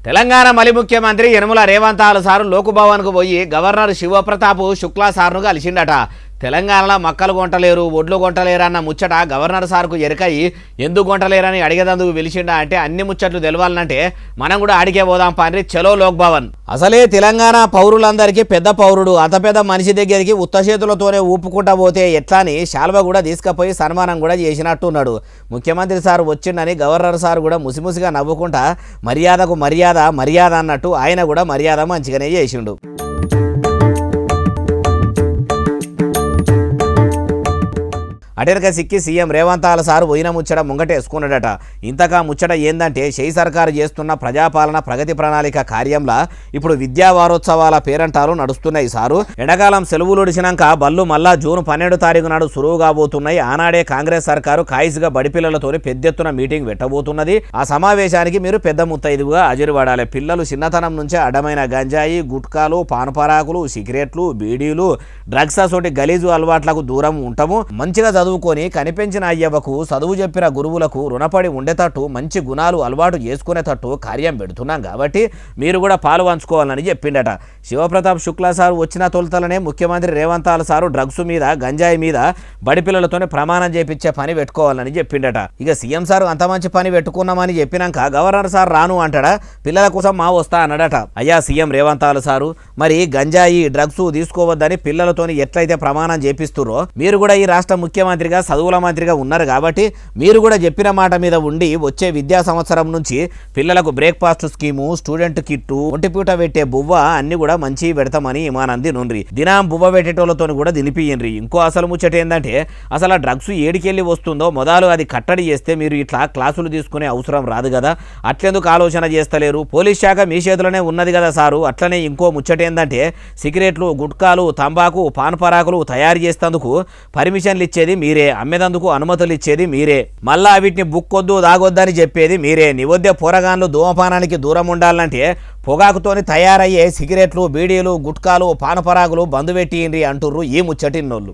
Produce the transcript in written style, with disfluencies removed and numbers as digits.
తెలంగాణ మలి ముఖ్యమంత్రి యనమల రేవంత్ సారు లోకుభవన్కు పోయి గవర్నర్ శివప్రతాప్ శుక్లా సార్ను కలిసిండట. తెలంగాణలో మక్కలు కొంటలేరు, ఒడ్లు కొంటలేరన్న ముచ్చట గవర్నర్ సార్కు ఎరకయి ఎందుకు కొంటలేరని అడిగేదందుకు పిలిచిండా అంటే అన్ని ముచ్చట్లు తెలవాలంటే మనం కూడా ఆడికే పోదాం పాండ్రి, చలో లోక్ భవన్. అసలే తెలంగాణ పౌరులందరికీ పెద్ద పౌరుడు, అంత పెద్ద మనిషి దగ్గరికి ఉత్త చేతులతోనే ఊపుకుంటా పోతే ఎట్లాని శాల్వ కూడా తీసుకుపోయి సన్మానం కూడా చేసినట్టున్నాడు. ముఖ్యమంత్రి సార్ వచ్చిండని గవర్నర్ సార్ కూడా ముసిముసిగా నవ్వుకుంటా మర్యాదకు మర్యాద మర్యాద అన్నట్టు ఆయన కూడా మర్యాద మంచిగానే చేసిండు. అటెనక సిక్కి సీఎం రేవంత్ సారు పోయిన ముచ్చట ముంగటేసుకున్నాడట. ఇంతకా ముచ్చట ఏందంటే షెయి సర్కారు చేస్తున్న ప్రజాపాలన ప్రగతి ప్రణాళిక కార్యంలా ఇప్పుడు విద్యా వారోత్సవాల పేరంటాలు నడుస్తున్నాయి. సారు ఎండాకాలం సెలవులు ఒడిచినాక బళ్ళు మళ్ళా జూన్ 12 తారీఖు నాడు సురువు కాబోతున్నాయి. ఆనాడే కాంగ్రెస్ సర్కారు కాయిస్గా బడిపిల్లలతో పెద్దెత్తున మీటింగ్ పెట్టబోతున్నది. ఆ సమావేశానికి మీరు పెద్ద ముత్తైదుగా హాజరుపడాలి. పిల్లలు చిన్నతనం నుంచే అడ్డమైన గంజాయి, గుట్కాలు, పానపరాకులు, సిగరెట్లు, బీడీలు, డ్రగ్స్ అసోటి గలీజు అలవాట్లకు దూరం ఉంటాము. మంచిగా చదువుకొని కనిపించిన అయ్యవకు చదువు చెప్పిన గురువులకు రుణపడి ఉండేటట్టు మంచి గుణాలు అలవాటు చేసుకునేటట్టు కార్యం పెడుతున్నాం కాబట్టి మీరు కూడా పాలు పంచుకోవాలని చెప్పిండట. శివప్రతాప్ శుక్లా సారు వచ్చిన తొలుతలనే ముఖ్యమంత్రి రేవంత్ సారు డ్రగ్స్ మీద గంజాయి మీద బడి పిల్లలతోనే ప్రమాణం చేపించే పని పెట్టుకోవాలని చెప్పిండట. ఇక సీఎం సారు అంత మంచి పని పెట్టుకున్నామని చెప్పినాక గవర్నర్ సార్ రాను అంటాడా, పిల్లల కోసం మా వస్తా అన్నాడట. అయ్యా సీఎం రేవంత్ సారు, మరి గంజాయి డ్రగ్స్ తీసుకోవద్దని పిల్లలతోని ఎట్లయితే ప్రమాణం చేపిస్తురో మీరు కూడా ఈ రాష్ట్ర ముఖ్యమంత్రిగా చదువుల మంత్రిగా ఉన్నారు కాబట్టి మీరు కూడా చెప్పిన మాట మీద ఉండి వచ్చే విద్యా సంవత్సరం నుంచి పిల్లలకు బ్రేక్ఫాస్ట్ స్కీము, స్టూడెంట్ కిట్టు, ఒంటిపూట పెట్టే బువ్వ అన్ని కూడా మంచి పెడతామని ఇమానంది నుండ్రి. దినం బువ్వ పెట్టేటోళ్ళతో కూడా దినిపియండ్రి. ఇంకో అసలు ముచ్చట ఏంటంటే అసలు ఆ డ్రగ్స్ ఏడికెళ్ళి వస్తుందో మొదలు అది కట్టడి చేస్తే మీరు ఇట్లా క్లాసులు తీసుకునే అవసరం రాదు కదా, అట్లెందుకు ఆలోచన చేస్తలేరు? పోలీస్ శాఖ మీ చేతిలోనే ఉన్నది కదా సారు. అట్లనే ఇంకో ముచ్చట ఏంటంటే సిగరెట్లు, గుట్కాలు, తంబాకు, పాన్పరాకులు తయారు చేసేందుకు పర్మిషన్లు ఇచ్చేది మీరే, అమ్మేదందుకు అనుమతులు ఇచ్చేది మీరే, మళ్ళా వీటిని బుక్కొద్దు దాగొద్దని చెప్పేది మీరే. నివద్య పోరగాన్లు ధూమపానానికి దూరం ఉండాలంటే పొగాకుతోని తయారయ్యే సిగరెట్లు, బీడీలు, గుట్కాలు, పానపరాకులు బంద్ పెట్టిండ్రి అంటుర్రు ఈ ముచ్చటిన్నోళ్ళు.